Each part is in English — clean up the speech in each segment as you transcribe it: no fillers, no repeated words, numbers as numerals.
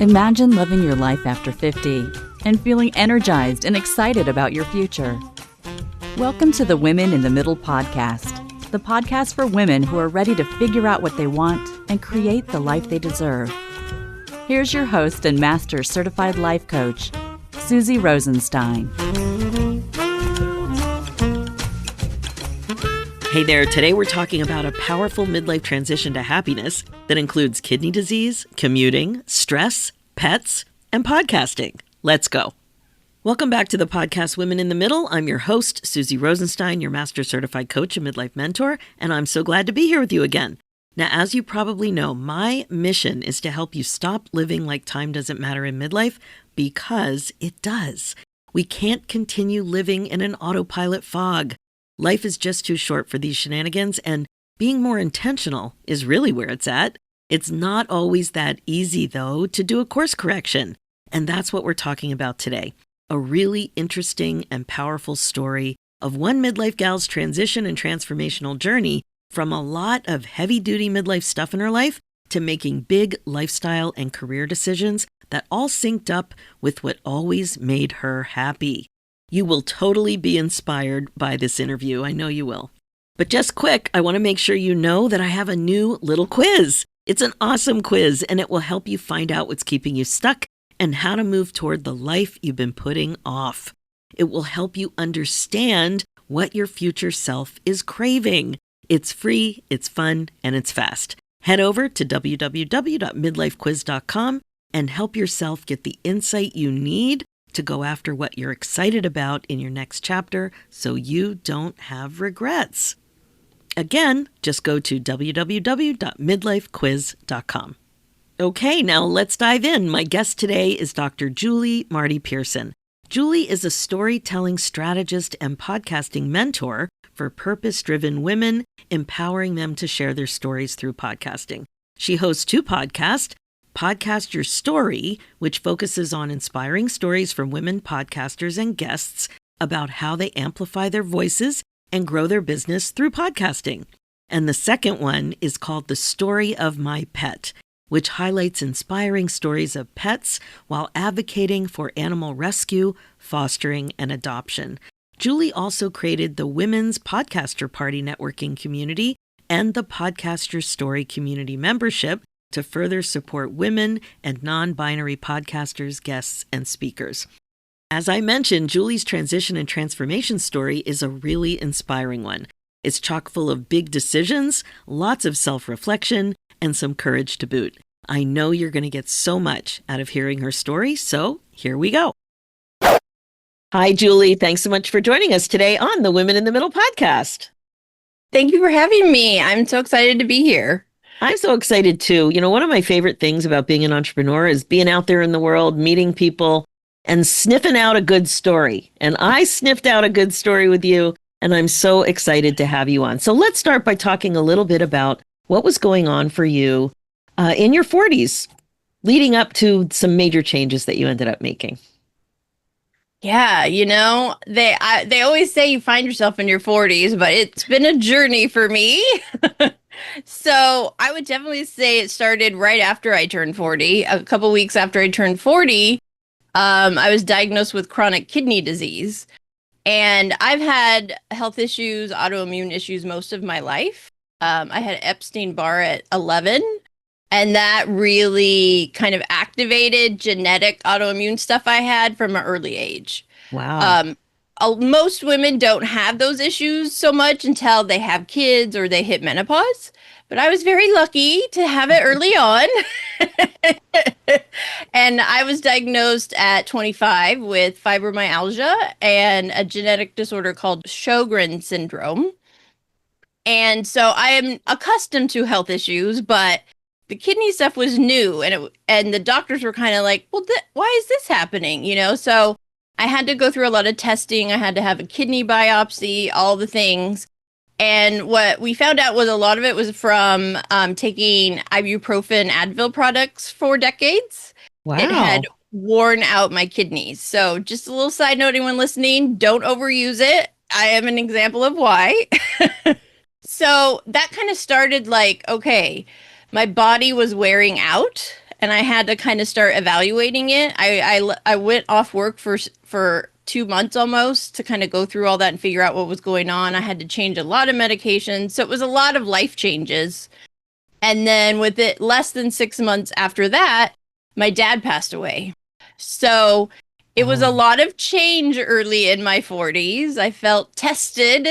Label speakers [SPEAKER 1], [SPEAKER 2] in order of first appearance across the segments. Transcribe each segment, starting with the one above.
[SPEAKER 1] Imagine living your life after 50 and feeling energized and excited about your future. Welcome to the Women in the Middle podcast, the podcast for women who are ready to figure out what they want and create the life they deserve. Here's your host and master certified life coach, Suzy Rosenstein.
[SPEAKER 2] Hey there, today we're talking about a powerful midlife transition to happiness that includes kidney disease, commuting, stress, pets, and podcasting. Let's go. Welcome back to the podcast Women in the Middle. I'm your host, Suzy Rosenstein, your master certified coach and midlife mentor, and I'm so glad to be here with you again. Now, as you probably know, my mission is to help you stop living like time doesn't matter in midlife, because it does. We can't continue living in an autopilot fog. Life is just too short for these shenanigans, and being more intentional is really where it's at. It's not always that easy, though, to do a course correction. And that's what we're talking about today. A really interesting and powerful story of one midlife gal's transition and transformational journey from a lot of heavy-duty midlife stuff in her life to making big lifestyle and career decisions that all synced up with what always made her happy. You will totally be inspired by this interview. I know you will. But just quick, I want to make sure you know that I have a new little quiz. It's an awesome quiz, and it will help you find out what's keeping you stuck and how to move toward the life you've been putting off. It will help you understand what your future self is craving. It's free, it's fun, and it's fast. Head over to www.midlifequiz.com and help yourself get the insight you need to go after what you're excited about in your next chapter so you don't have regrets. Again, just go to www.midlifequiz.com. Okay, now let's dive in. My guest today is Dr. Julie Marty-Pearson. Julie is a storytelling strategist and podcasting mentor for purpose-driven women, empowering them to share their stories through podcasting. She hosts two podcasts, Podcast Your Story, which focuses on inspiring stories from women podcasters and guests about how they amplify their voices and grow their business through podcasting. And the second one is called The Story of My Pet, which highlights inspiring stories of pets while advocating for animal rescue, fostering, and adoption. Julie also created the Women's Podcaster Party networking community and the Podcast Your Story community membership to further support women and non-binary podcasters, guests, and speakers. As I mentioned, Julie's transition and transformation story is a really inspiring one. It's chock full of big decisions, lots of self-reflection, and some courage to boot. I know you're going to get so much out of hearing her story, so here we go. Hi, Julie. Thanks so much for joining us today on the Women in the Middle podcast.
[SPEAKER 3] Thank you for having me. I'm so excited to be here.
[SPEAKER 2] I'm so excited too. You know, one of my favorite things about being an entrepreneur is being out there in the world, meeting people, and sniffing out a good story. And I sniffed out a good story with you, and I'm so excited to have you on. So let's start by talking a little bit about what was going on for you in your 40s, leading up to some major changes that you ended up making.
[SPEAKER 3] Yeah, you know, they always say you find yourself in your 40s, but it's been a journey for me. So I would definitely say it started right after I turned 40. A couple weeks after I turned 40, I was diagnosed with chronic kidney disease. And I've had health issues, autoimmune issues most of my life. I had Epstein-Barr at 11, and that really kind of activated genetic autoimmune stuff I had from an early age.
[SPEAKER 2] Wow.
[SPEAKER 3] Most women don't have those issues so much until they have kids or they hit menopause. But I was very lucky to have it early on. And I was diagnosed at 25 with fibromyalgia and a genetic disorder called Sjogren's syndrome. And so I am accustomed to health issues, but the kidney stuff was new. And the doctors were kind of like, well, why is this happening? You know, so I had to go through a lot of testing. I had to have a kidney biopsy, all the things. And what we found out was a lot of it was from taking ibuprofen Advil products for decades.
[SPEAKER 2] Wow.
[SPEAKER 3] It had worn out my kidneys. So just a little side note, anyone listening, don't overuse it. I am an example of why. So that kind of started like, okay, my body was wearing out and I had to kind of start evaluating it. I went off work for 2 months almost to kind of go through all that and figure out what was going on. I had to change a lot of medications. So it was a lot of life changes. And then with it less than 6 months after that, my dad passed away. So it was a lot of change early in my 40s. I felt tested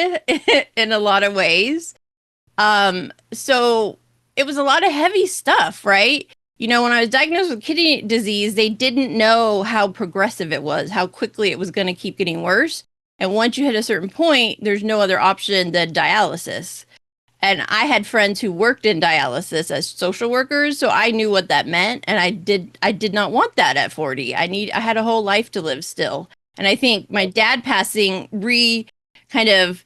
[SPEAKER 3] in a lot of ways. So it was a lot of heavy stuff, right? You know, when I was diagnosed with kidney disease, they didn't know how progressive it was, how quickly it was going to keep getting worse. And once you hit a certain point, there's no other option than dialysis. And I had friends who worked in dialysis as social workers, so I knew what that meant. And I did not want that at 40. I had a whole life to live still. And I think my dad passing kind of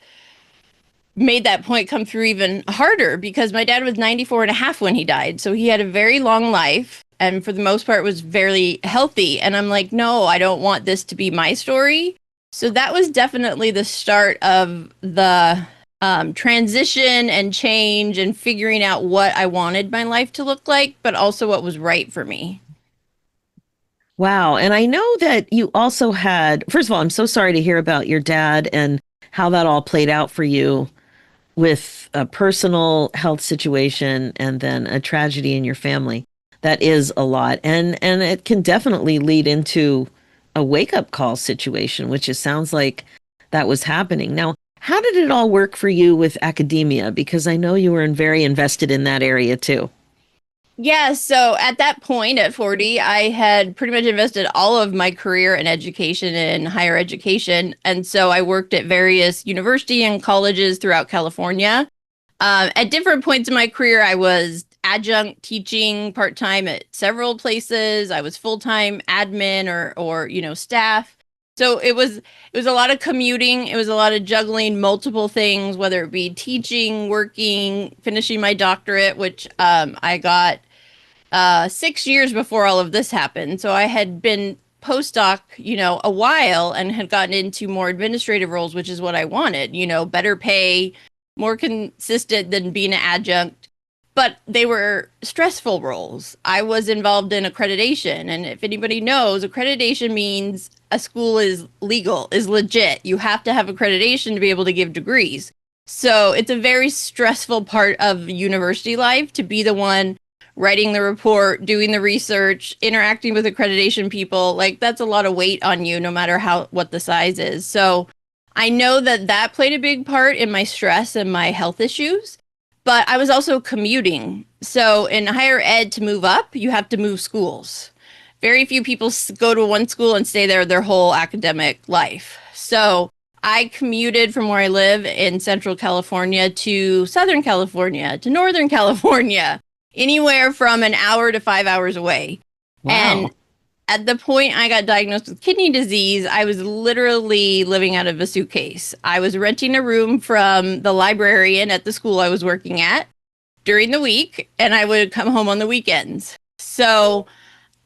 [SPEAKER 3] made that point come through even harder, because my dad was 94 and a half when he died. So he had a very long life and for the most part was very healthy. And I'm like, no, I don't want this to be my story. So that was definitely the start of the transition and change and figuring out what I wanted my life to look like, but also what was right for me.
[SPEAKER 2] Wow. And I know that you also had, first of all, I'm so sorry to hear about your dad and how that all played out for you with a personal health situation and then a tragedy in your family. That is a lot. And it can definitely lead into a wake-up call situation, which it sounds like that was happening. Now, how did it all work for you with academia? Because I know you were very invested in that area too.
[SPEAKER 3] Yeah, so at that point at 40, I had pretty much invested all of my career in education and higher education. And so I worked at various university and colleges throughout California. At different points in my career, I was adjunct teaching part-time at several places. I was full-time admin or staff. So it was a lot of commuting. It was a lot of juggling multiple things, whether it be teaching, working, finishing my doctorate, which I got 6 years before all of this happened. So I had been postdoc, a while and had gotten into more administrative roles, which is what I wanted, better pay, more consistent than being an adjunct. But they were stressful roles. I was involved in accreditation. And if anybody knows, accreditation means a school is legal, is legit. You have to have accreditation to be able to give degrees. So it's a very stressful part of university life to be the one writing the report, doing the research, interacting with accreditation people. Like, that's a lot of weight on you, no matter what the size is. So I know that played a big part in my stress and my health issues, but I was also commuting. So in higher ed, to move up, you have to move schools. Very few people go to one school and stay there their whole academic life. So I commuted from where I live in Central California to Southern California to Northern California, anywhere from an hour to 5 hours away.
[SPEAKER 2] Wow.
[SPEAKER 3] And at the point I got diagnosed with kidney disease, I was literally living out of a suitcase. I was renting a room from the librarian at the school I was working at during the week, and I would come home on the weekends. So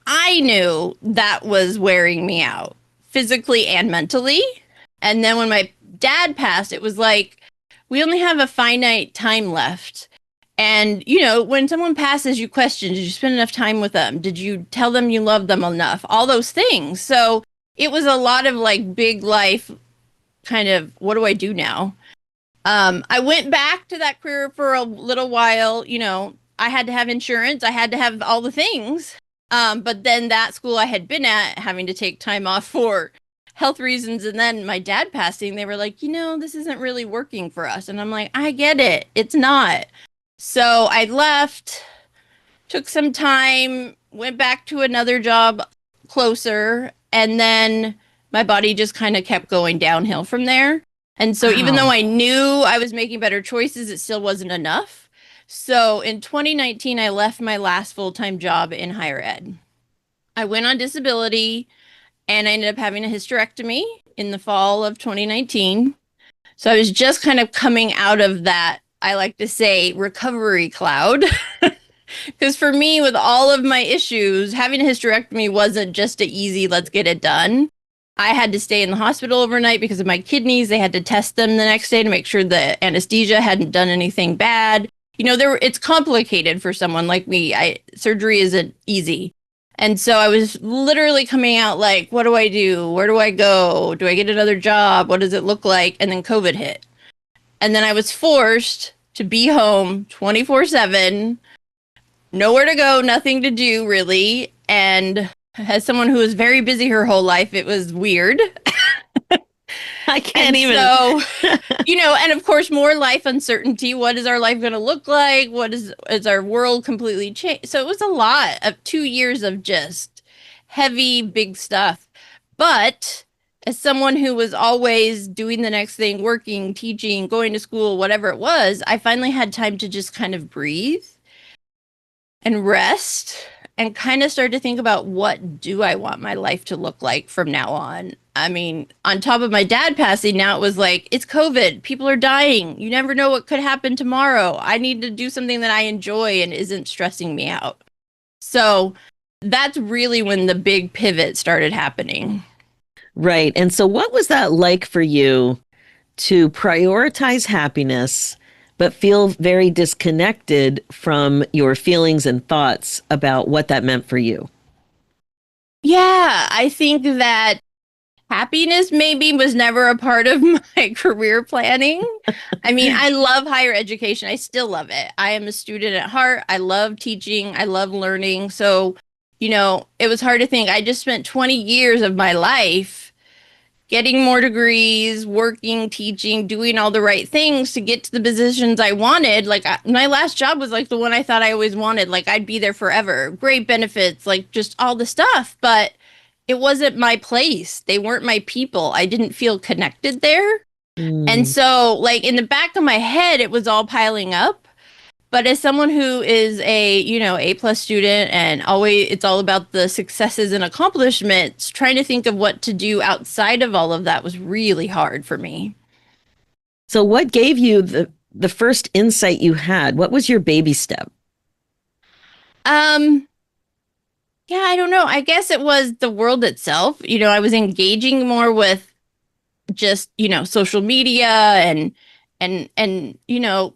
[SPEAKER 3] I knew that was wearing me out physically and mentally. And then when my dad passed, it was like, we only have a finite time left. And, when someone passes, you question, did you spend enough time with them? Did you tell them you love them enough? All those things. So it was a lot of like big life kind of, what do I do now? I went back to that career for a little while. I had to have insurance. I had to have all the things. But then that school I had been at, having to take time off for health reasons. And then my dad passing, they were like, this isn't really working for us. And I'm like, I get it. It's not. So I left, took some time, went back to another job closer, and then my body just kind of kept going downhill from there. And so even though I knew I was making better choices, it still wasn't enough. So in 2019, I left my last full-time job in higher ed. I went on disability, and I ended up having a hysterectomy in the fall of 2019. So I was just kind of coming out of that, I like to say, recovery cloud. Because for me, with all of my issues, having a hysterectomy wasn't just an easy, let's get it done. I had to stay in the hospital overnight because of my kidneys. They had to test them the next day to make sure the anesthesia hadn't done anything bad. it's complicated for someone like me. Surgery isn't easy. And so I was literally coming out like, what do I do? Where do I go? Do I get another job? What does it look like? And then COVID hit. And then I was forced to be home 24/7, nowhere to go, nothing to do really. And as someone who was very busy her whole life, it was weird.
[SPEAKER 2] I can't even.
[SPEAKER 3] So, and of course, more life uncertainty. What is our life going to look like? What is our world completely changed? So it was a lot of 2 years of just heavy, big stuff. But as someone who was always doing the next thing, working, teaching, going to school, whatever it was, I finally had time to just kind of breathe and rest and kind of start to think about, what do I want my life to look like from now on? I mean, on top of my dad passing, now it was like, it's COVID. People are dying. You never know what could happen tomorrow. I need to do something that I enjoy and isn't stressing me out. So that's really when the big pivot started happening.
[SPEAKER 2] Right. And so what was that like for you to prioritize happiness, but feel very disconnected from your feelings and thoughts about what that meant for you?
[SPEAKER 3] Yeah, I think that happiness maybe was never a part of my career planning. I mean, I love higher education. I still love it. I am a student at heart. I love teaching. I love learning. So, it was hard to think. I just spent 20 years of my life getting more degrees, working, teaching, doing all the right things to get to the positions I wanted. Like my last job was like the one I thought I always wanted. Like I'd be there forever. Great benefits, like just all the stuff. But it wasn't my place. They weren't my people. I didn't feel connected there. And so like in the back of my head, it was all piling up. But as someone who is A+ student and always it's all about the successes and accomplishments, trying to think of what to do outside of all of that was really hard for me.
[SPEAKER 2] So what gave you the first insight you had? What was your baby step?
[SPEAKER 3] Yeah, I don't know. I guess it was the world itself. I was engaging more with just, social media and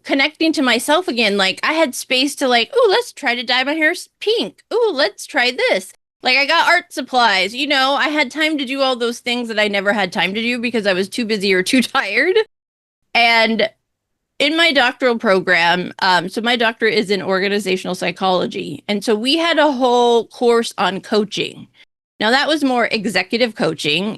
[SPEAKER 3] connecting to myself again. Like I had space to like, oh, let's try to dye my hair pink. Oh, let's try this. Like I got art supplies, I had time to do all those things that I never had time to do because I was too busy or too tired. And in my doctoral program, so my doctorate is in organizational psychology. And so we had a whole course on coaching. Now that was more executive coaching,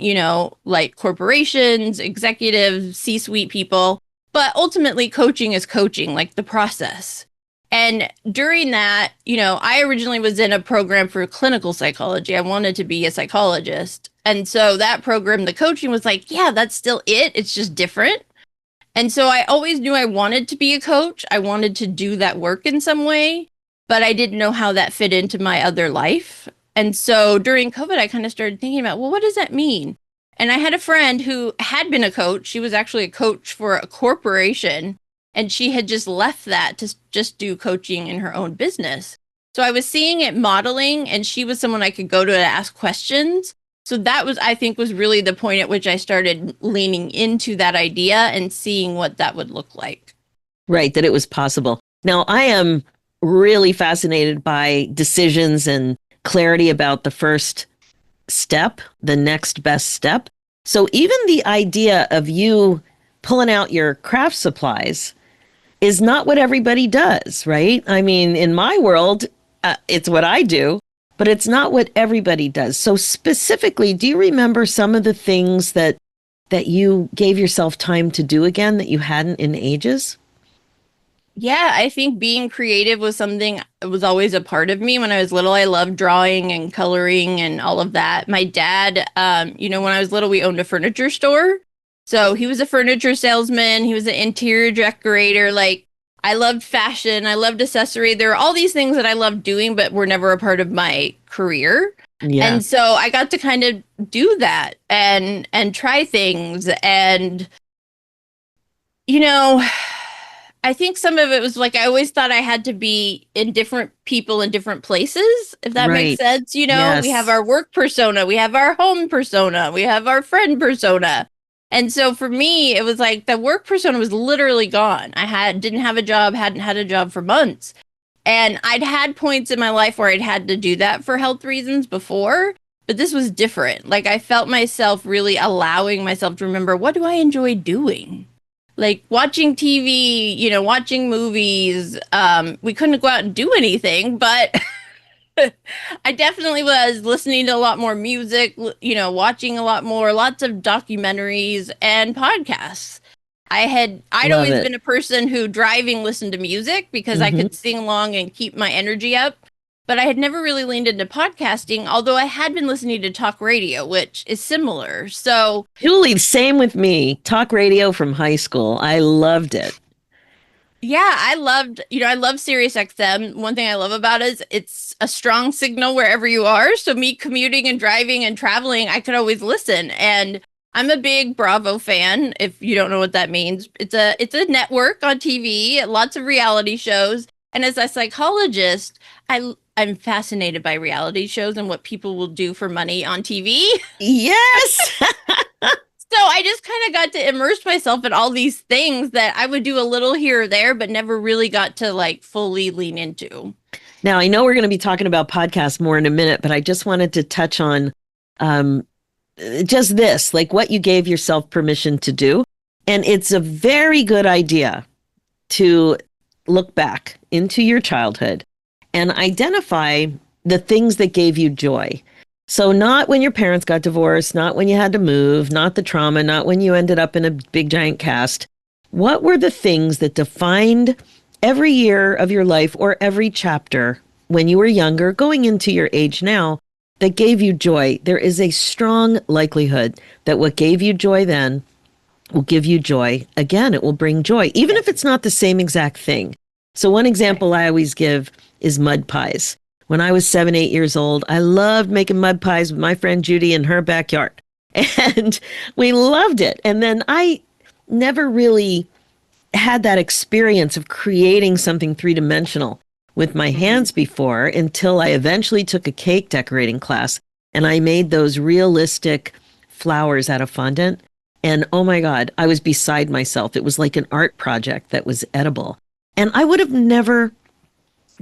[SPEAKER 3] like corporations, executives, C-suite people. But ultimately, coaching is coaching, like the process. And during that, I originally was in a program for clinical psychology. I wanted to be a psychologist. And so that program, the coaching was like, yeah, that's still it. It's just different. And so I always knew I wanted to be a coach. I wanted to do that work in some way, but I didn't know how that fit into my other life. And so during COVID, I kind of started thinking about, well, what does that mean? And I had a friend who had been a coach. She was actually a coach for a corporation, and she had just left that to just do coaching in her own business. So I was seeing it modeling, and she was someone I could go to ask questions. So that was, I think, was really the point at which I started leaning into that idea and seeing what that would look like.
[SPEAKER 2] Right, that it was possible. Now, I am really fascinated by decisions and clarity about the first step, the next best step. So even the idea of you pulling out your craft supplies is not what everybody does, right? I mean, in my world, it's what I do, but it's not what everybody does. So specifically, do you remember some of the things that you gave yourself time to do again that you hadn't in ages?
[SPEAKER 3] Yeah, I think being creative was something that was always a part of me. When I was little, I loved drawing and coloring and all of that. My dad, when I was little, we owned a furniture store. So he was a furniture salesman. He was an interior decorator. Like, I loved fashion. I loved accessory. There are all these things that I loved doing, but were never a part of my career. Yeah. And so I got to kind of do that and try things. And, I think some of it was like I always thought I had to be in different people in different places, if that makes sense. Yes. We have our work persona, we have our home persona, we have our friend persona. And so for me, it was like the work persona was literally gone. Didn't have a job, hadn't had a job for months. And I'd had points in my life where I'd had to do that for health reasons before, but this was different. Like I felt myself really allowing myself to remember, what do I enjoy doing? Like watching TV, watching movies. We couldn't go out and do anything, but I definitely was listening to a lot more music, watching a lot more, lots of documentaries and podcasts. I'd
[SPEAKER 2] Love
[SPEAKER 3] always
[SPEAKER 2] it.
[SPEAKER 3] been a person who driving listened to music because I could sing along and keep my energy up. But I had never really leaned into podcasting, although I had been listening to talk radio, which is similar. So,
[SPEAKER 2] Julie, same with me. Talk radio from high school. I loved it.
[SPEAKER 3] yeah, I love Sirius XM. One thing I love about it is it's a strong signal wherever you are. So me commuting and driving and traveling, I could always listen. And I'm a big Bravo fan. If you don't know what that means, it's a network on TV, lots of reality shows. And as a psychologist, I'm fascinated by reality shows and what people will do for money on TV.
[SPEAKER 2] Yes.
[SPEAKER 3] So I just kind of got to immerse myself in all these things that I would do a little here or there, but never really got to like fully lean into.
[SPEAKER 2] Now, I know we're going to be talking about podcasts more in a minute, but I just wanted to touch on just this, like what you gave yourself permission to do. And it's a very good idea to look back into your childhood and identify the things that gave you joy. So not when your parents got divorced, not when you had to move, not the trauma, not when you ended up in a big giant cast. What were the things that defined every year of your life or every chapter when you were younger, going into your age now, that gave you joy? There is a strong likelihood that what gave you joy then will give you joy again. It will bring joy, even if it's not the same exact thing. So one example I always give is mud pies. When I was 7, 8 years old, I loved making mud pies with my friend Judy in her backyard. And we loved it. And then I never really had that experience of creating something three-dimensional with my hands before until I eventually took a cake decorating class and I made those realistic flowers out of fondant. And oh my God, I was beside myself. It was like an art project that was edible. And I would have never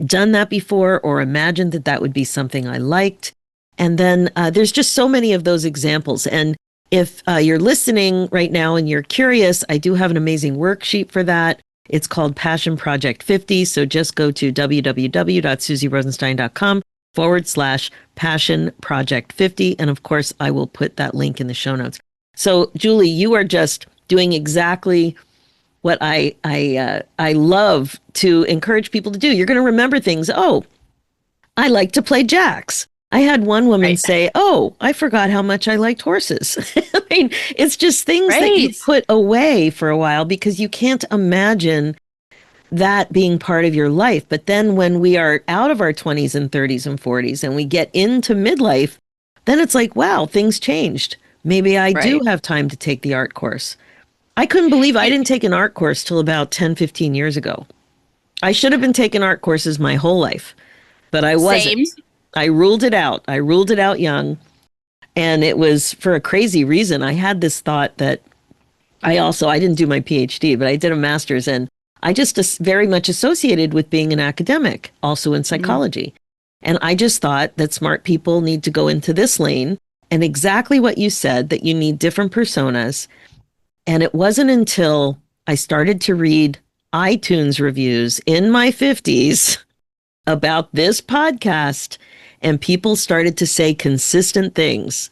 [SPEAKER 2] done that before or imagined that that would be something I liked. And then there's just so many of those examples. And if you're listening right now and you're curious, I do have an amazing worksheet for that. It's called Passion Project 50. So just go to www.suzyrosenstein.com/Passion Project 50. And of course, I will put that link in the show notes. So Julie, you are just doing exactly what I love to encourage people to do. You're going to remember things. Oh, I like to play jacks. I had one woman say, oh, I forgot how much I liked horses. I mean, it's just things that you put away for a while because you can't imagine that being part of your life. But then when we are out of our 20s and 30s and 40s and we get into midlife, then it's like, wow, things changed. Maybe I do have time to take the art course. I couldn't believe I didn't take an art course till about 10, 15 years ago. I should have been taking art courses my whole life, but I wasn't.
[SPEAKER 3] Same.
[SPEAKER 2] I ruled it out. I ruled it out young. And it was for a crazy reason. I had this thought that I didn't do my PhD, but I did a master's, and I just very much associated with being an academic, also in psychology. And I just thought that smart people need to go into this lane, and exactly what you said, that you need different personas. And it wasn't until I started to read iTunes reviews in my 50s about this podcast, and people started to say consistent things.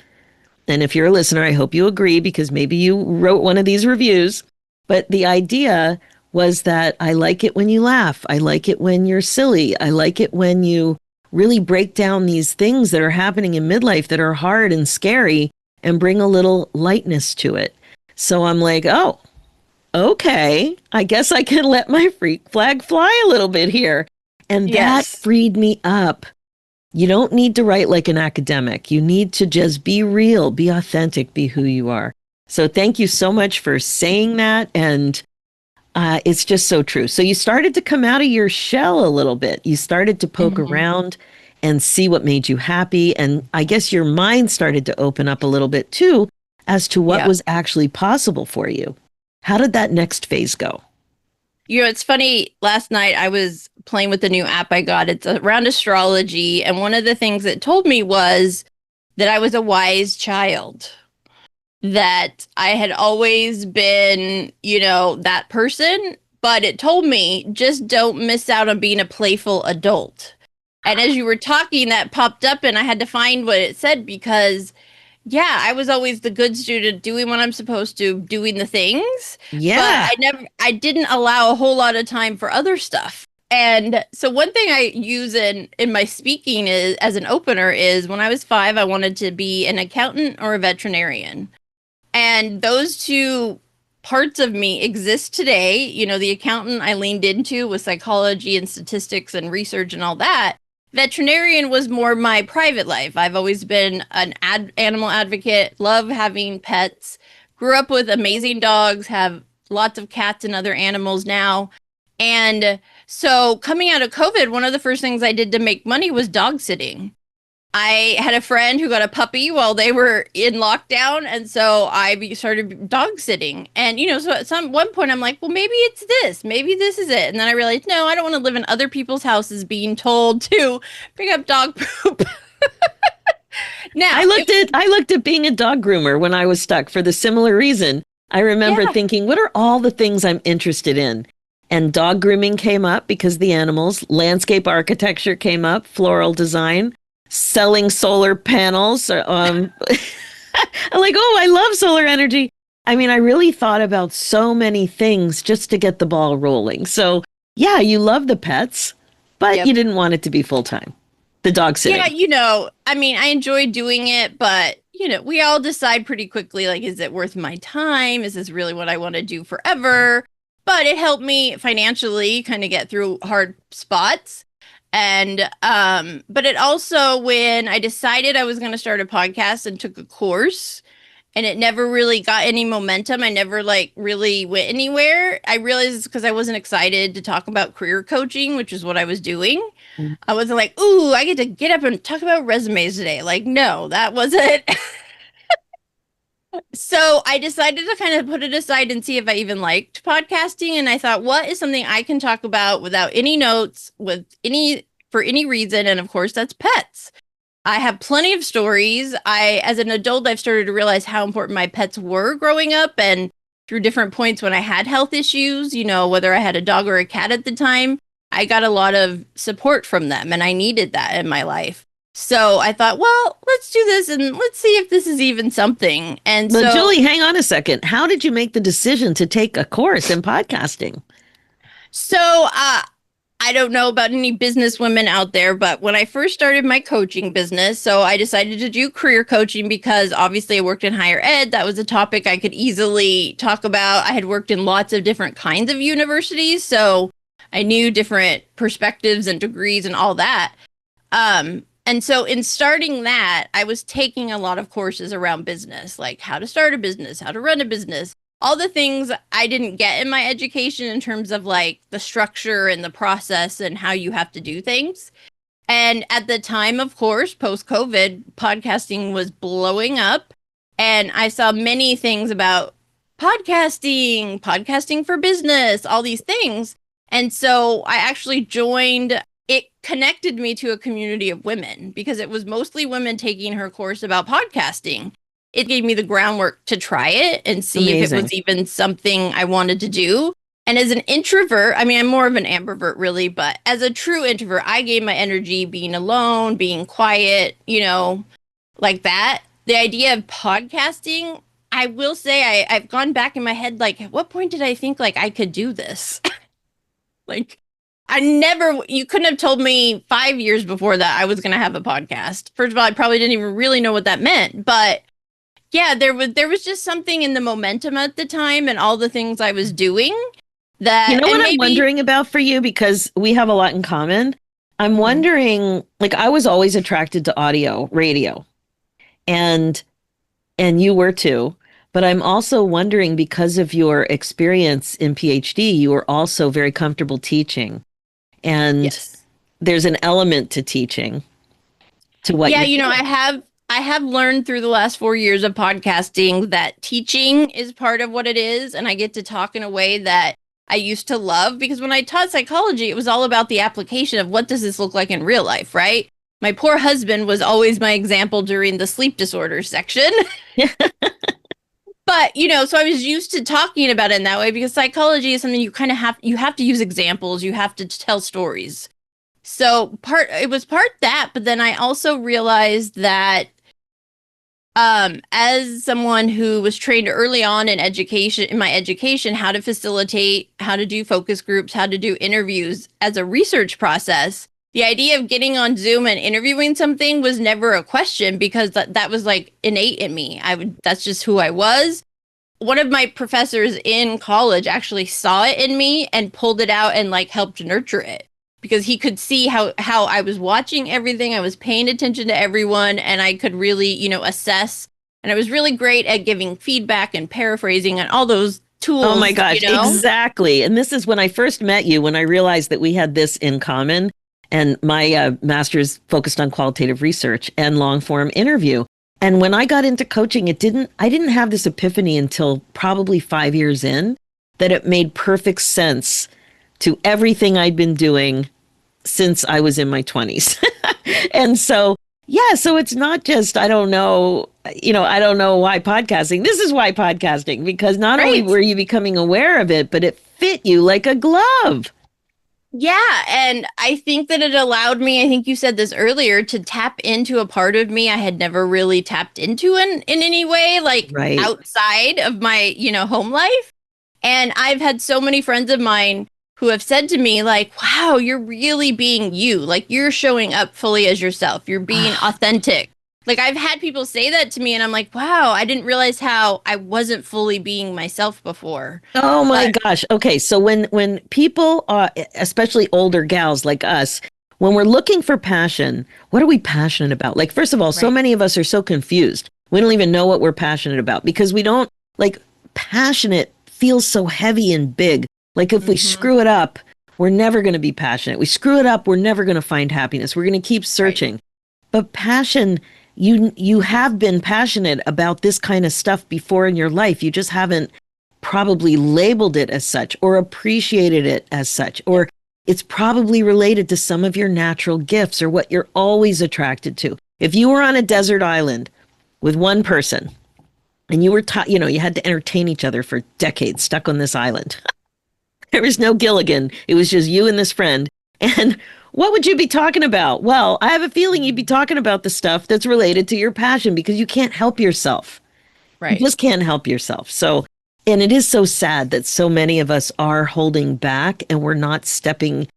[SPEAKER 2] And if you're a listener, I hope you agree, because maybe you wrote one of these reviews. But the idea was that I like it when you laugh. I like it when you're silly. I like it when you really break down these things that are happening in midlife that are hard and scary and bring a little lightness to it. So I'm like, oh, okay, I guess I can let my freak flag fly a little bit here. And that freed me up. You don't need to write like an academic. You need to just be real, be authentic, be who you are. So thank you so much for saying that. And it's just so true. So you started to come out of your shell a little bit. You started to poke around and see what made you happy. And I guess your mind started to open up a little bit too, as to what
[SPEAKER 3] Yeah.
[SPEAKER 2] was actually possible for you. How did that next phase go?
[SPEAKER 3] It's funny. Last night I was playing with the new app I got. It's around astrology. And one of the things it told me was that I was a wise child, that I had always been, that person. But it told me just don't miss out on being a playful adult. And as you were talking, that popped up and I had to find what it said because yeah, I was always the good student doing what I'm supposed to, doing the things, but
[SPEAKER 2] Yeah.
[SPEAKER 3] I didn't allow a whole lot of time for other stuff. And so one thing I use in my speaking is as an opener is when I was 5, I wanted to be an accountant or a veterinarian. And those two parts of me exist today. The accountant I leaned into with psychology and statistics and research and all that. Veterinarian was more my private life. I've always been an animal advocate, love having pets, grew up with amazing dogs, have lots of cats and other animals now. And so coming out of COVID, one of the first things I did to make money was dog sitting. I had a friend who got a puppy while they were in lockdown, and so I started dog sitting. And so at one point I'm like, well, maybe this is it. And then I realized, no, I don't want to live in other people's houses being told to pick up dog poop. Now
[SPEAKER 2] I looked at being a dog groomer when I was stuck for the similar reason. I remember thinking, what are all the things I'm interested in? And dog grooming came up because the animals, landscape architecture came up, floral design, selling solar panels. I'm like, oh, I love solar energy. I mean, I really thought about so many things just to get the ball rolling. So yeah, you love the pets, but you didn't want it to be full time. The dog sitting.
[SPEAKER 3] Yeah, I mean, I enjoy doing it, but we all decide pretty quickly, like, is it worth my time? Is this really what I want to do forever? But it helped me financially kind of get through hard spots. And but it also, when I decided I was going to start a podcast and took a course and it never really got any momentum, I never really went anywhere. I realized it's because I wasn't excited to talk about career coaching, which is what I was doing. I wasn't like, ooh, I get to get up and talk about resumes today. Like, no, that wasn't. So I decided to kind of put it aside and see if I even liked podcasting. And I thought, what is something I can talk about without any notes, for any reason? And of course, that's pets. I have plenty of stories. As an adult, I've started to realize how important my pets were growing up and through different points when I had health issues, whether I had a dog or a cat at the time, I got a lot of support from them and I needed that in my life. So I thought, well, let's do this and let's see if this is even something. And
[SPEAKER 2] But Julie, hang on a second. How did you make the decision to take a course in podcasting?
[SPEAKER 3] So I don't know about any business women out there, but when I first started my coaching business, so I decided to do career coaching because obviously I worked in higher ed. That was a topic I could easily talk about. I had worked in lots of different kinds of universities, so I knew different perspectives and degrees and all that. And so in starting that, I was taking a lot of courses around business, like how to start a business, how to run a business, all the things I didn't get in my education in terms of like the structure and the process and how you have to do things. And at the time, of course, post-COVID, podcasting was blowing up. And I saw many things about podcasting for business, all these things. And so I actually joined. It connected me to a community of women because it was mostly women taking her course about podcasting. It gave me the groundwork to try it and see if it was even something I wanted to do. And as an introvert, I mean, I'm more of an ambivert really, but as a true introvert, I gave my energy being alone, being quiet, like that. The idea of podcasting, I will say I've gone back in my head, like, at what point did I think like I could do this? Like, you couldn't have told me 5 years before that I was going to have a podcast. First of all, I probably didn't even really know what that meant, but yeah, there was just something in the momentum at the time and all the things I was doing that.
[SPEAKER 2] You know what I'm wondering about for you, because we have a lot in common. I'm wondering, like, I was always attracted to audio, radio, and you were too. But I'm also wondering, because of your experience in PhD, you were also very comfortable teaching. And there's an element to teaching to what
[SPEAKER 3] I I have learned through the last 4 years of podcasting that teaching is part of what it is. And I get to talk in a way that I used to love, because when I taught psychology, it was all about the application of what does this look like in real life, right? My poor husband was always my example during the sleep disorders section. But, so I was used to talking about it in that way, because psychology is something you have to use examples, you have to tell stories. So it was part that, but then I also realized that as someone who was trained early on in my education, how to facilitate, how to do focus groups, how to do interviews as a research process, the idea of getting on Zoom and interviewing something was never a question, because that was like innate in me. That's just who I was. One of my professors in college actually saw it in me and pulled it out and like helped nurture it, because he could see how I was watching everything. I was paying attention to everyone, and I could really, assess. And I was really great at giving feedback and paraphrasing and all those tools.
[SPEAKER 2] Oh my gosh, exactly. And this is when I first met you, when I realized that we had this in common. And my master's focused on qualitative research and long form interview. And when I got into coaching, I didn't have this epiphany until probably 5 years in, that it made perfect sense to everything I'd been doing since I was in my 20s. And so, so it's not just, I don't know why podcasting. This is why podcasting, because not only were you becoming aware of it, but it fit you like a glove.
[SPEAKER 3] Yeah, and I think that it allowed me, I think you said this earlier, to tap into a part of me I had never really tapped into in any way, like outside of my, home life. And I've had so many friends of mine who have said to me, like, wow, you're really being you. Like, you're showing up fully as yourself. You're being authentic. Like, I've had people say that to me, and I'm like, wow, I didn't realize how I wasn't fully being myself before.
[SPEAKER 2] Oh my gosh. Okay. So when people, especially older gals like us, when we're looking for passion, what are we passionate about? Like, first of all, so many of us are so confused. We don't even know what we're passionate about, because we don't, like, passionate feels so heavy and big. Like, if we screw it up, we're never going to be passionate. We screw it up, we're never going to find happiness. We're going to keep searching. But passion, you have been passionate about this kind of stuff before in your life. You just haven't probably labeled it as such or appreciated it as such, or it's probably related to some of your natural gifts or what you're always attracted to. If you were on a desert island with one person and you were taught, you had to entertain each other for decades stuck on this island. There was no Gilligan. It was just you and this friend. And what would you be talking about? Well, I have a feeling you'd be talking about the stuff that's related to your passion, because you can't help yourself. Right. You just can't help yourself. So, and it is so sad that so many of us are holding back and we're not stepping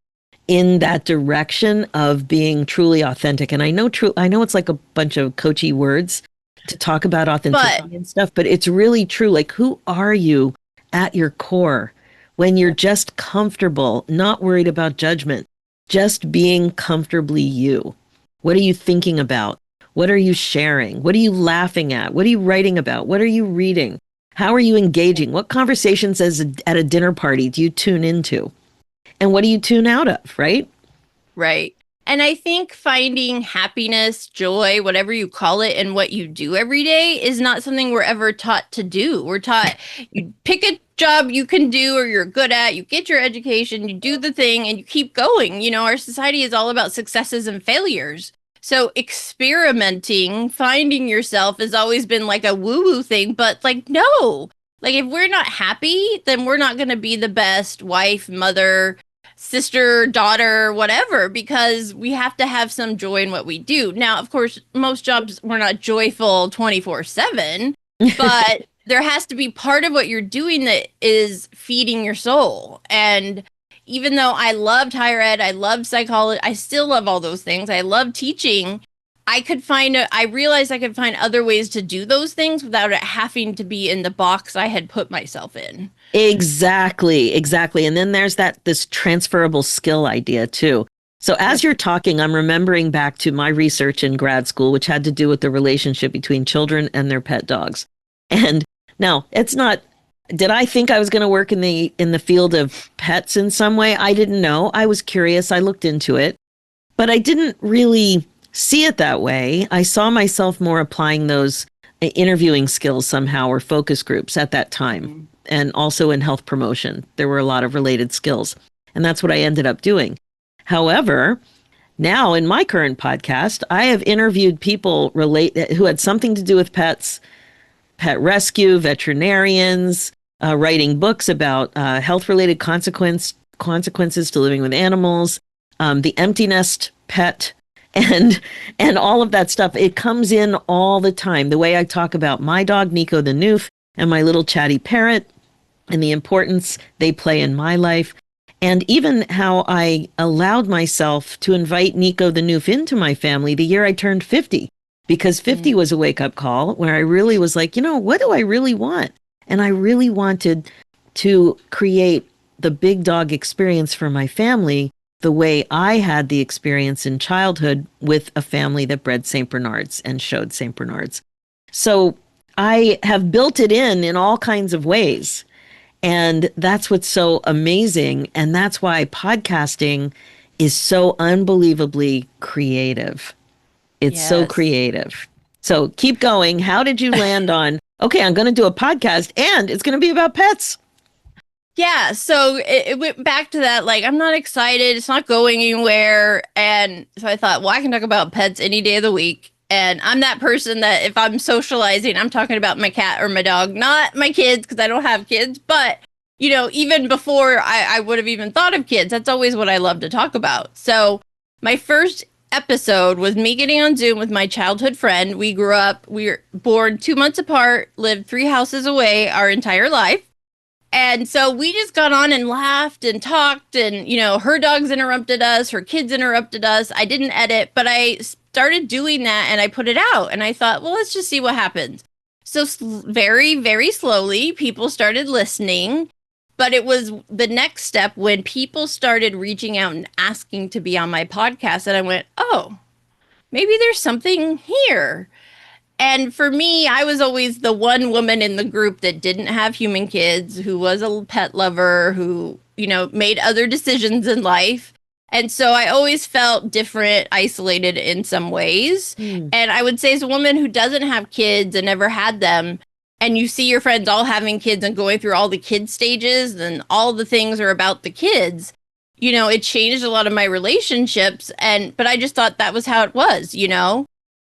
[SPEAKER 2] in that direction of being truly authentic. And I know it's like a bunch of coachy words to talk about authenticity and stuff, but it's really true. Like, who are you at your core when you're just comfortable, not worried about judgment? Just being comfortably you. What are you thinking about? What are you sharing? What are you laughing at? What are you writing about? What are you reading? How are you engaging? What conversations at a dinner party do you tune into? And what do you tune out of, right?
[SPEAKER 3] Right. And I think finding happiness, joy, whatever you call it, in what you do every day is not something we're ever taught to do. We're taught you pick a job you can do or you're good at, you get your education, you do the thing, and you keep going. Our society is all about successes and failures. So experimenting, finding yourself has always been like a woo-woo thing, but like, no. Like, if we're not happy, then we're not going to be the best wife, mother, sister, daughter, whatever, because we have to have some joy in what we do. Now, of course, most jobs, we're not joyful 24/7, but there has to be part of what you're doing that is feeding your soul. And even though I loved higher ed, I loved psychology, I still love all those things. I love teaching. I realized I could find other ways to do those things without it having to be in the box I had put myself in.
[SPEAKER 2] Exactly. And then there's this transferable skill idea too. So as you're talking, I'm remembering back to my research in grad school, which had to do with the relationship between children and their pet dogs. And now, it's not, did I think I was going to work in the field of pets in some way? I didn't know. I was curious. I looked into it, but I didn't really see it that way. I saw myself more applying those interviewing skills somehow, or focus groups at that time. And also in health promotion, there were a lot of related skills. And that's what I ended up doing. However, now in my current podcast, I have interviewed people who had something to do with pets, pet rescue, veterinarians, writing books about health-related consequences to living with animals, the empty nest pet, and all of that stuff. It comes in all the time. The way I talk about my dog, Nico the Noof, and my little chatty parrot, and the importance they play in my life. And even how I allowed myself to invite Nico the Noof into my family the year I turned 50, because 50 was a wake-up call where I really was like, what do I really want? And I really wanted to create the big dog experience for my family the way I had the experience in childhood with a family that bred St. Bernards and showed St. Bernards. So I have built it in all kinds of ways. And that's what's so amazing. And that's why podcasting is so unbelievably creative. It's so creative. So keep going. How did you land on, okay, I'm going to do a podcast and it's going to be about pets?
[SPEAKER 3] Yeah, so it went back to that, like, I'm not excited. It's not going anywhere. And so I thought, well, I can talk about pets any day of the week. And I'm that person that if I'm socializing, I'm talking about my cat or my dog, not my kids, because I don't have kids. But, even before I would have even thought of kids, that's always what I love to talk about. So my first episode was me getting on Zoom with my childhood friend. We grew up, we were born 2 months apart, lived 3 houses away our entire life. And so we just got on and laughed and talked and, her dogs interrupted us, her kids interrupted us. I didn't edit, but I started doing that and I put it out and I thought, well, let's just see what happens. So very, very slowly, people started listening, but it was the next step when people started reaching out and asking to be on my podcast. And I went, oh, maybe there's something here. And for me, I was always the one woman in the group that didn't have human kids, who was a pet lover, who, made other decisions in life. And so I always felt different, isolated in some ways. And I would say as a woman who doesn't have kids and never had them, and you see your friends all having kids and going through all the kid stages and all the things are about the kids, it changed a lot of my relationships. But I just thought that was how it was,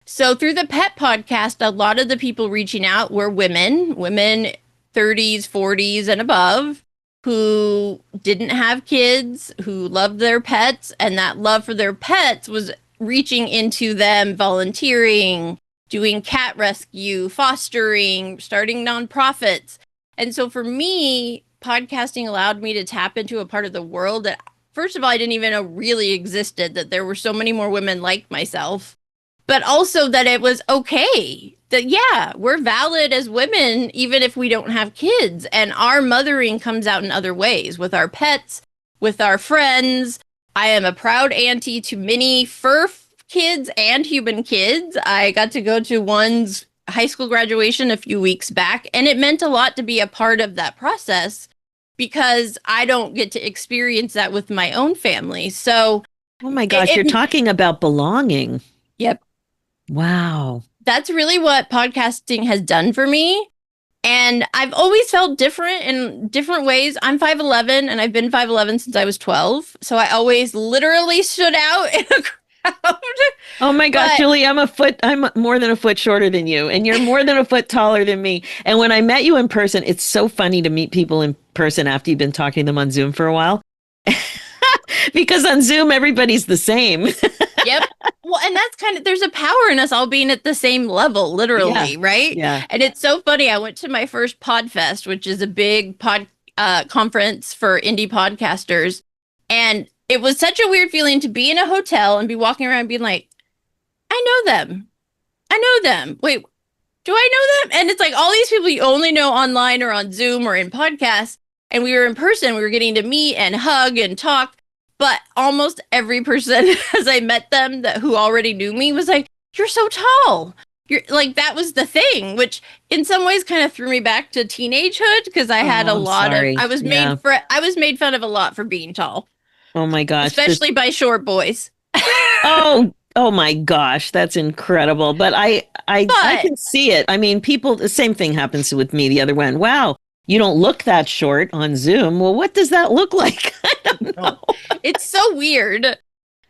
[SPEAKER 3] So through the pet podcast, a lot of the people reaching out were women 30s, 40s and above, who didn't have kids, who loved their pets. And that love for their pets was reaching into them, volunteering, doing cat rescue, fostering, starting nonprofits. And so for me, podcasting allowed me to tap into a part of the world that, first of all, I didn't even know really existed, that there were so many more women like myself. But also that it was okay, that, yeah, we're valid as women, even if we don't have kids. And our mothering comes out in other ways, with our pets, with our friends. I am a proud auntie to many fur kids and human kids. I got to go to one's high school graduation a few weeks back, and it meant a lot to be a part of that process because I don't get to experience that with my own family. So,
[SPEAKER 2] oh my gosh, you're talking about belonging.
[SPEAKER 3] Yep.
[SPEAKER 2] Wow.
[SPEAKER 3] That's really what podcasting has done for me. And I've always felt different in different ways. I'm 5'11", and I've been 5'11" since I was 12. So I always literally stood out in a crowd.
[SPEAKER 2] Oh my gosh, Julie, I'm more than a foot shorter than you, and you're more than a foot taller than me. And when I met you in person, it's so funny to meet people in person after you've been talking to them on Zoom for a while. Because on Zoom, everybody's the same.
[SPEAKER 3] Yep. Well, and that's there's a power in us all being at the same level, literally, right?
[SPEAKER 2] Yeah.
[SPEAKER 3] And it's so funny. I went to my first PodFest, which is a big conference for indie podcasters. And it was such a weird feeling to be in a hotel and be walking around being like, I know them. I know them. Wait, do I know them? And it's like all these people you only know online or on Zoom or in podcasts. And we were in person. We were getting to meet and hug and talk. But almost every person, as I met them, who already knew me, was like, "You're so tall." You're like, that was the thing, which in some ways kind of threw me back to teenagehood because I had I was made fun of a lot for being tall.
[SPEAKER 2] Oh my gosh,
[SPEAKER 3] especially by short boys.
[SPEAKER 2] Oh, Oh my gosh, that's incredible. But I
[SPEAKER 3] But
[SPEAKER 2] can see it. I mean, people, the same thing happens with me the other way. Wow, you don't look that short on Zoom. Well, what does that look like? I don't know.
[SPEAKER 3] it's so weird.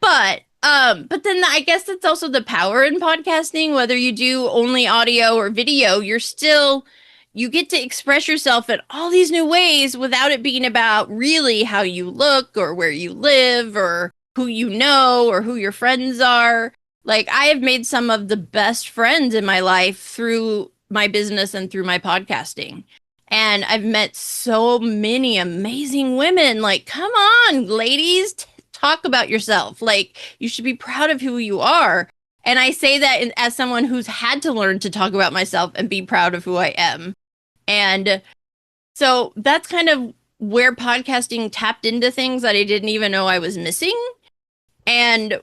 [SPEAKER 3] But then I guess that's also the power in podcasting. Whether you do only audio or video, you get to express yourself in all these new ways without it being about really how you look or where you live or who you know or who your friends are. Like I have made some of the best friends in my life through my business and through my podcasting. And I've met so many amazing women. Like, come on, ladies, talk about yourself. Like, you should be proud of who you are. And I say that as someone who's had to learn to talk about myself and be proud of who I am. And so that's kind of where podcasting tapped into things that I didn't even know I was missing. And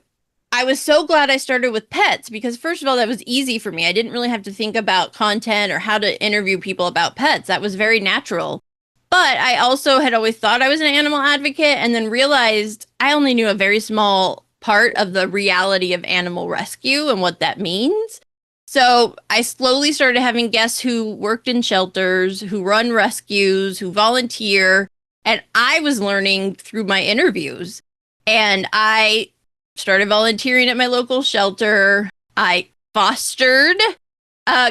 [SPEAKER 3] I was so glad I started with pets because, first of all, that was easy for me. I didn't really have to think about content or how to interview people about pets. That was very natural. But I also had always thought I was an animal advocate and then realized I only knew a very small part of the reality of animal rescue and what that means. So I slowly started having guests who worked in shelters, who run rescues, who volunteer. And I was learning through my interviews. And I started volunteering at my local shelter. I fostered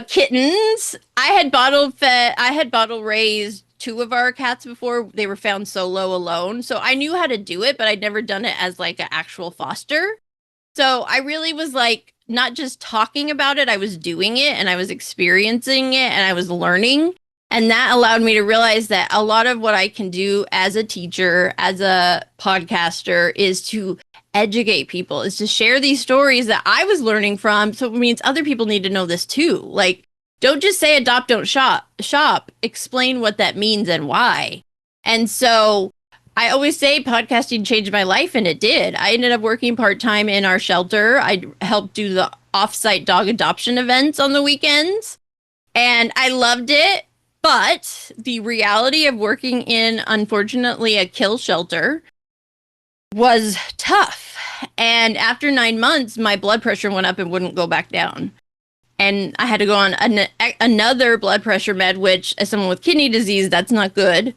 [SPEAKER 3] kittens. I had bottle raised two of our cats before they were found solo alone. So I knew how to do it, but I'd never done it as like an actual foster. So I really was like, not just talking about it, I was doing it and I was experiencing it and I was learning. And that allowed me to realize that a lot of what I can do as a teacher, as a podcaster, is to educate people, is to share these stories that I was learning from. So it means other people need to know this too. Like, don't just say adopt, don't shop. Explain what that means and why. And so I always say podcasting changed my life, and it did. I ended up working part-time in our shelter. I helped do the off-site dog adoption events on the weekends, and I loved it. But the reality of working in, unfortunately, a kill shelter was tough. And after 9 months, my blood pressure went up and wouldn't go back down. And I had to go on another blood pressure med, which, as someone with kidney disease, that's not good.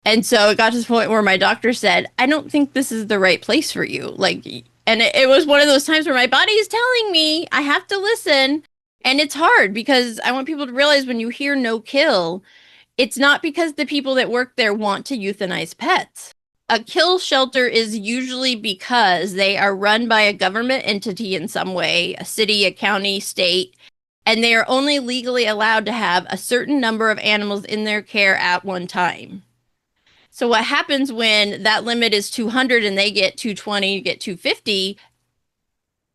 [SPEAKER 3] And so it got to the point where my doctor said, I don't think this is the right place for you. Like, and it was one of those times where my body is telling me I have to listen. And it's hard because I want people to realize when you hear no kill, it's not because the people that work there want to euthanize pets. A kill shelter is usually because they are run by a government entity in some way, a city, a county, state, and they are only legally allowed to have a certain number of animals in their care at one time. So what happens when that limit is 200 and they get 220, get 250,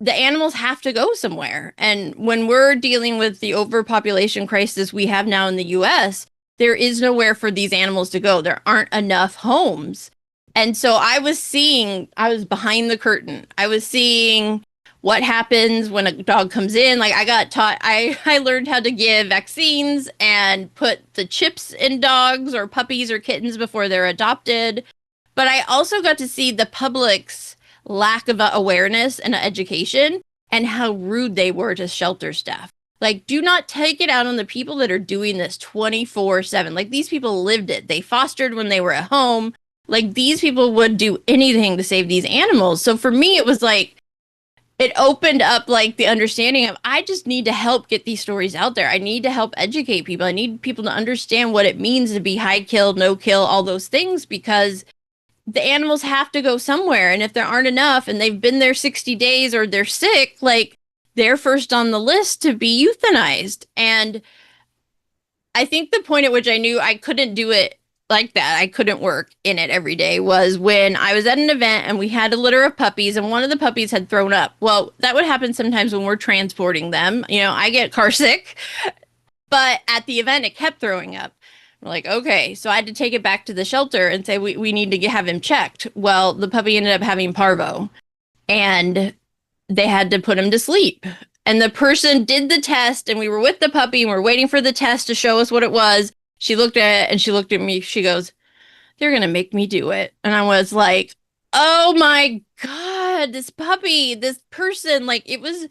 [SPEAKER 3] the animals have to go somewhere. And when we're dealing with the overpopulation crisis we have now in the US, there is nowhere for these animals to go. There aren't enough homes. And so I was behind the curtain. I was seeing what happens when a dog comes in. Like I got taught, I learned how to give vaccines and put the chips in dogs or puppies or kittens before they're adopted. But I also got to see the public's lack of awareness and education and how rude they were to shelter staff. Like, do not take it out on the people that are doing this 24/7. Like, these people lived it. They fostered when they were at home. Like, these people would do anything to save these animals. So for me, it was like, it opened up like the understanding of I just need to help get these stories out there. I need to help educate people. I need people to understand what it means to be high kill, no kill, all those things, because the animals have to go somewhere. And if there aren't enough and they've been there 60 days or they're sick, like they're first on the list to be euthanized. And I think the point at which I knew I couldn't do it like that, I couldn't work in it every day, was when I was at an event and we had a litter of puppies and one of the puppies had thrown up. Well, that would happen sometimes when we're transporting them. You know, I get car sick, but at the event it kept throwing up. We're like, okay, so I had to take it back to the shelter and say, we need to have him checked. Well, the puppy ended up having parvo and they had to put him to sleep. And the person did the test and we were with the puppy and we're waiting for the test to show us what it was. She looked at it and she looked at me. She goes, they're going to make me do it. And I was like, oh my God. God, this puppy, this person, like it was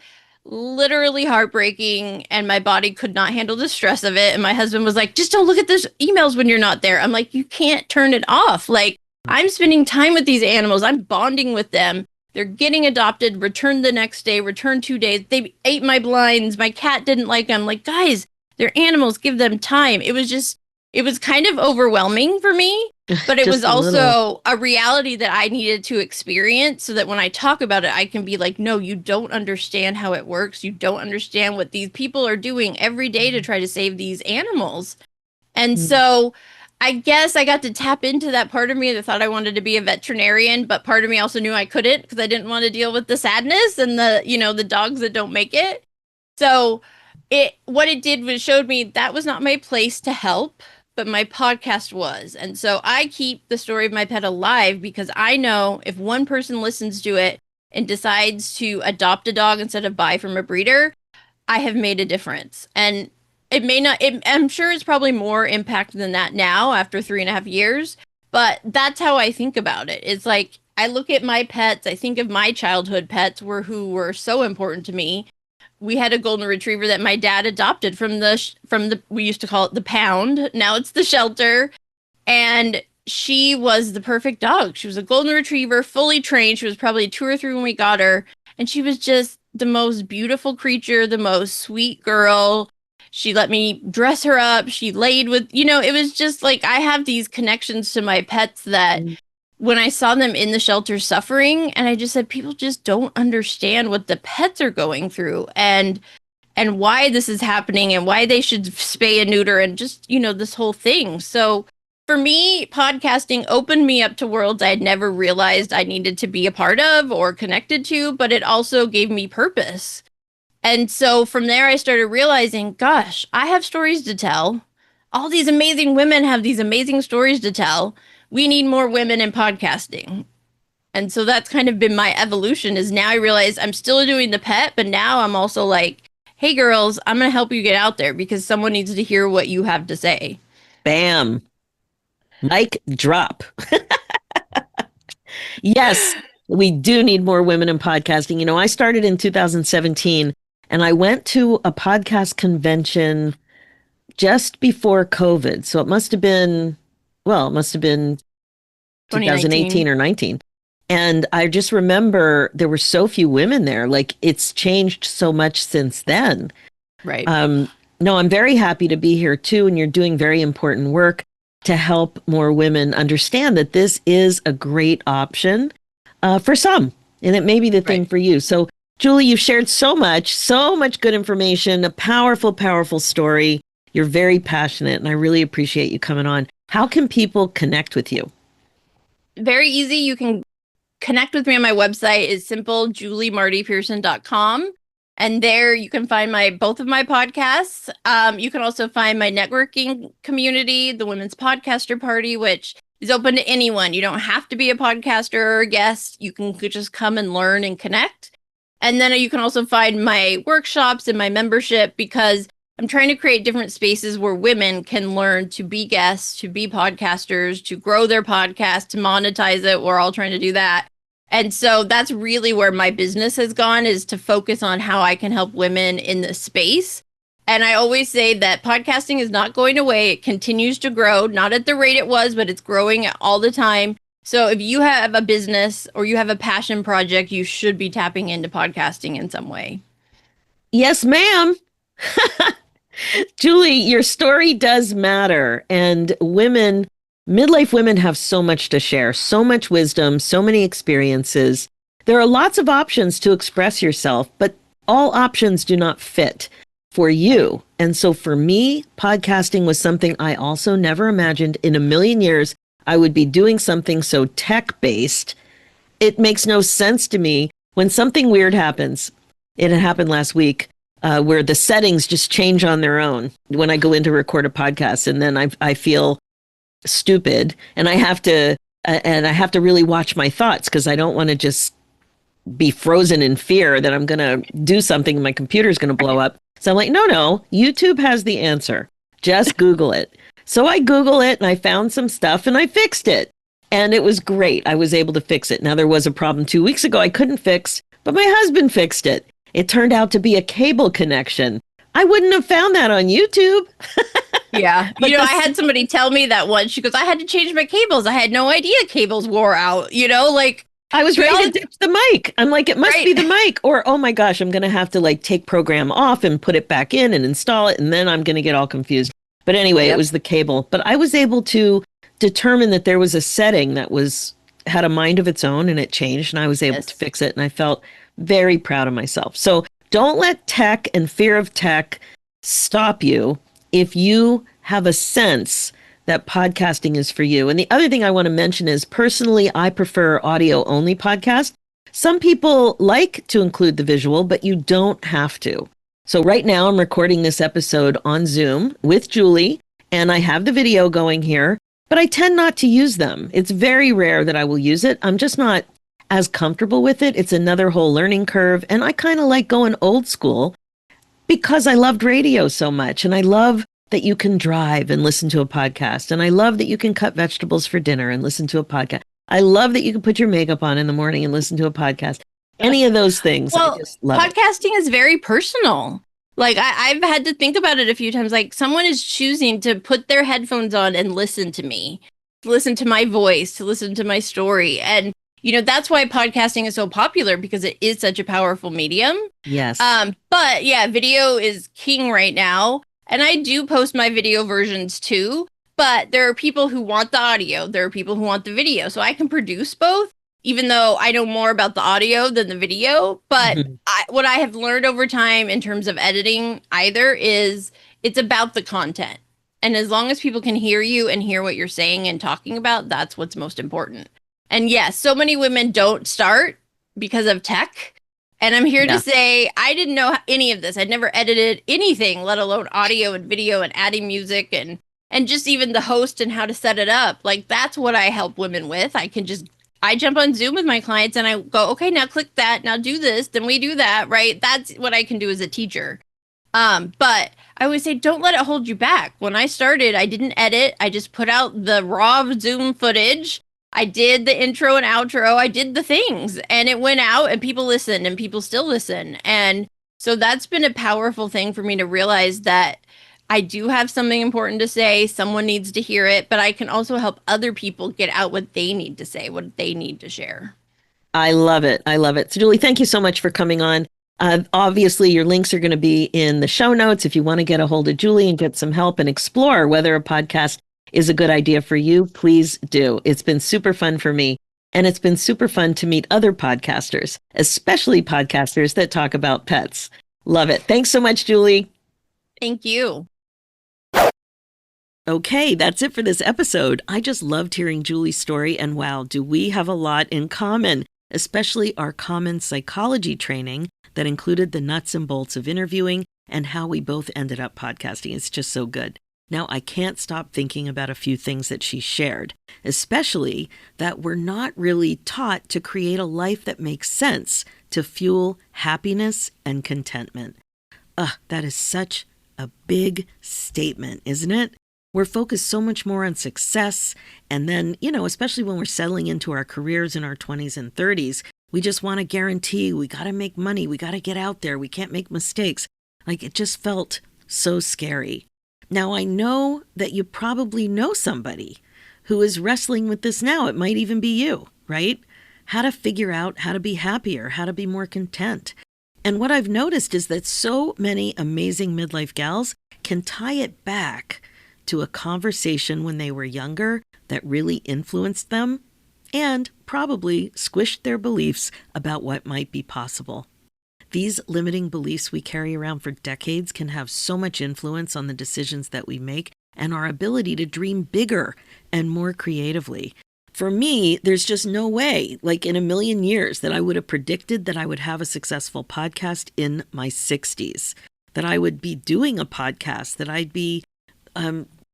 [SPEAKER 3] literally heartbreaking and my body could not handle the stress of it. And my husband was like, just don't look at those emails when you're not there. I'm like, you can't turn it off. Like I'm spending time with these animals. I'm bonding with them. They're getting adopted, returned the next day, returned 2 days. They ate my blinds. My cat didn't like them. Like, guys, they're animals. Give them time. It was kind of overwhelming for me, but it was also a reality that I needed to experience so that when I talk about it, I can be like, no, you don't understand how it works. You don't understand what these people are doing every day to try to save these animals. And so I guess I got to tap into that part of me that thought I wanted to be a veterinarian, but part of me also knew I couldn't because I didn't want to deal with the sadness and the dogs that don't make it. So what it did was showed me that was not my place to help, but my podcast was. And so I keep the story of my pet alive because I know if one person listens to it and decides to adopt a dog instead of buy from a breeder, I have made a difference. And it may not, I'm sure it's probably more impact than that now after 3.5 years, but that's how I think about it. It's like, I look at my pets, I think of my childhood pets who were so important to me. We had a golden retriever that my dad adopted from we used to call it the pound. Now it's the shelter. And she was the perfect dog. She was a golden retriever, fully trained. She was probably 2 or 3 when we got her. And she was just the most beautiful creature, the most sweet girl. She let me dress her up. She laid with, it was just like I have these connections to my pets that when I saw them in the shelter suffering, and I just said, people just don't understand what the pets are going through and why this is happening and why they should spay and neuter and just, this whole thing. So for me, podcasting opened me up to worlds I'd never realized I needed to be a part of or connected to, but it also gave me purpose. And so from there, I started realizing, gosh, I have stories to tell. All these amazing women have these amazing stories to tell. We need more women in podcasting. And so that's kind of been my evolution is now I realize I'm still doing the pet, but now I'm also like, hey, girls, I'm going to help you get out there because someone needs to hear what you have to say.
[SPEAKER 2] Bam. Mic drop. Yes, we do need more women in podcasting. I started in 2017 and I went to a podcast convention just before COVID. So it must have been 2018 or 19. And I just remember there were so few women there. Like it's changed so much since then.
[SPEAKER 3] Right.
[SPEAKER 2] No, I'm very happy to be here too. And you're doing very important work to help more women understand that this is a great option for some. And it may be the thing for you. So Julie, you've shared so much good information, a powerful, powerful story. You're very passionate and I really appreciate you coming on. How can people connect with you?
[SPEAKER 3] Very easy. You can connect with me on my website. It's simple, juliemartypearson.com. And there you can find both of my podcasts. You can also find my networking community, the Women's Podcaster Party, which is open to anyone. You don't have to be a podcaster or a guest. You can just come and learn and connect. And then you can also find my workshops and my membership because I'm trying to create different spaces where women can learn to be guests, to be podcasters, to grow their podcast, to monetize it. We're all trying to do that. And so that's really where my business has gone, is to focus on how I can help women in this space. And I always say that podcasting is not going away. It continues to grow, not at the rate it was, but it's growing all the time. So if you have a business or you have a passion project, you should be tapping into podcasting in some way.
[SPEAKER 2] Yes, ma'am. Julie, your story does matter. And midlife women have so much to share, so much wisdom, so many experiences. There are lots of options to express yourself, but all options do not fit for you. And so for me, podcasting was something I also never imagined in a million years I would be doing something so tech-based. It makes no sense to me when something weird happens. It had happened last week where the settings just change on their own when I go in to record a podcast, and then I feel stupid, and I have to really watch my thoughts because I don't want to just be frozen in fear that I'm going to do something and my computer's going to blow up. So I'm like, no, YouTube has the answer. Just Google it. So I Google it and I found some stuff and I fixed it. And it was great. I was able to fix it. Now, there was a problem 2 weeks ago I couldn't fix, but my husband fixed it. It turned out to be a cable connection. I wouldn't have found that on YouTube.
[SPEAKER 3] Yeah. I had somebody tell me that once. She goes, I had to change my cables. I had no idea cables wore out, like.
[SPEAKER 2] I was ready to ditch the mic. I'm like, it must be the mic. Or, oh my gosh, I'm going to have to like take program off and put it back in and install it. And then I'm going to get all confused. But anyway, It was the cable. But I was able to determine that there was a setting that had a mind of its own, and it changed, and I was able to fix it. And I felt very proud of myself. So don't let tech and fear of tech stop you if you have a sense that podcasting is for you. And the other thing I want to mention is, personally, I prefer audio only podcast. Some people like to include the visual, but you don't have to. So right now I'm recording this episode on Zoom with Julie, and I have the video going here, but I tend not to use them. It's very rare that I will use it. I'm just not as comfortable with it. It's another whole learning curve. And I kind of like going old school because I loved radio so much. And I love that you can drive and listen to a podcast. And I love that you can cut vegetables for dinner and listen to a podcast. I love that you can put your makeup on in the morning and listen to a podcast. Any of those things.
[SPEAKER 3] Well,
[SPEAKER 2] I just love
[SPEAKER 3] podcasting is very personal. Like I've had to think about it a few times. Like someone is choosing to put their headphones on and listen to me, to listen to my voice, to listen to my story. And, that's why podcasting is so popular, because it is such a powerful medium.
[SPEAKER 2] Yes.
[SPEAKER 3] But yeah, video is king right now. And I do post my video versions too, but there are people who want the audio. There are people who want the video. So I can produce both, even though I know more about the audio than the video. But what I have learned over time in terms of editing either is it's about the content. And as long as people can hear you and hear what you're saying and talking about, that's what's most important. And yes, so many women don't start because of tech. And I'm here to say, I didn't know any of this. I'd never edited anything, let alone audio and video and adding music and just even the host and how to set it up. Like, that's what I help women with. I jump on Zoom with my clients and I go, okay, now click that. Now do this. Then we do that, right? That's what I can do as a teacher. But I always say, don't let it hold you back. When I started, I didn't edit. I just put out the raw Zoom footage. I did the intro and outro. I did the things, and it went out, and people listened, and people still listen. And so that's been a powerful thing for me to realize that I do have something important to say. Someone needs to hear it, but I can also help other people get out what they need to say, what they need to share.
[SPEAKER 2] I love it. I love it. So Julie, thank you so much for coming on. Obviously, your links are going to be in the show notes if you want to get a hold of Julie and get some help and explore whether a podcast is a good idea for you. Please do. It's been super fun for me. And it's been super fun to meet other podcasters, especially podcasters that talk about pets. Love it. Thanks so much, Julie.
[SPEAKER 3] Thank you.
[SPEAKER 2] Okay, that's it for this episode. I just loved hearing Julie's story, and wow, do we have a lot in common, especially our common psychology training that included the nuts and bolts of interviewing and how we both ended up podcasting. It's just so good. Now, I can't stop thinking about a few things that she shared, especially that we're not really taught to create a life that makes sense to fuel happiness and contentment. That is such a big statement, isn't it? We're focused so much more on success. And then, especially when we're settling into our careers in our 20s and 30s, we just want to guarantee we got to make money. We got to get out there. We can't make mistakes. Like, it just felt so scary. Now, I know that you probably know somebody who is wrestling with this now. It might even be you, right? How to figure out how to be happier, how to be more content. And what I've noticed is that so many amazing midlife gals can tie it back to a conversation when they were younger that really influenced them and probably squished their beliefs about what might be possible. These limiting beliefs we carry around for decades can have so much influence on the decisions that we make and our ability to dream bigger and more creatively. For me, there's just no way, like in a million years, that I would have predicted that I would have a successful podcast in my 60s, that I would be doing a podcast, that I'd be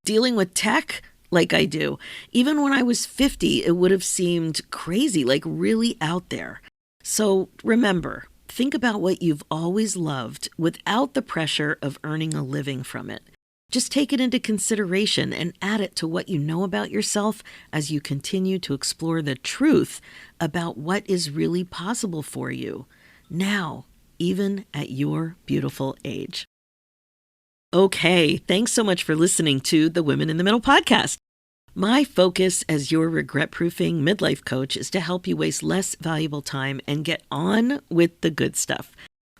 [SPEAKER 2] dealing with tech like I do. Even when I was 50, it would have seemed crazy, like really out there. So remember, think about what you've always loved without the pressure of earning a living from it. Just take it into consideration and add it to what you know about yourself as you continue to explore the truth about what is really possible for you now, even at your beautiful age. Okay, thanks so much for listening to the Women in the Middle podcast. My focus as your regret-proofing midlife coach is to help you waste less valuable time and get on with the good stuff.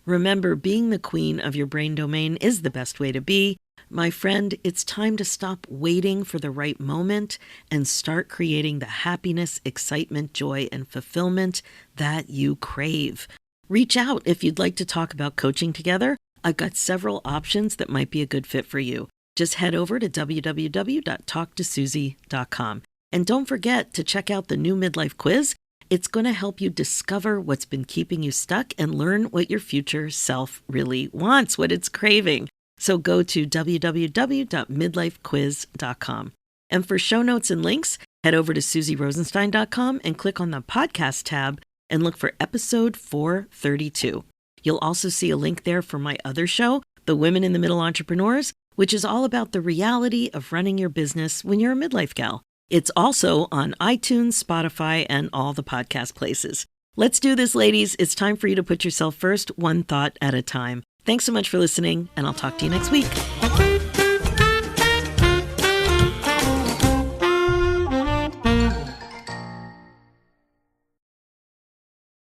[SPEAKER 2] Remember, being the queen of your brain domain is the best way to be. My friend, it's time to stop waiting for the right moment and start creating the happiness, excitement, joy, and fulfillment that you crave. Reach out if you'd like to talk about coaching together. I've got several options that might be a good fit for you. Just head over to www.talktosuzy.com. And don't forget to check out the new Midlife quiz. It's going to help you discover what's been keeping you stuck and learn what your future self really wants, what it's craving. So go to www.midlifequiz.com. And for show notes and links, head over to SuzyRosenstein.com and click on the podcast tab and look for episode 432. You'll also see a link there for my other show, The Women in the Middle Entrepreneurs, which is all about the reality of running your business when you're a midlife gal. It's also on iTunes, Spotify, and all the podcast places. Let's do this, ladies. It's time for you to put yourself first, one thought at a time. Thanks so much for listening, and I'll talk to you next week.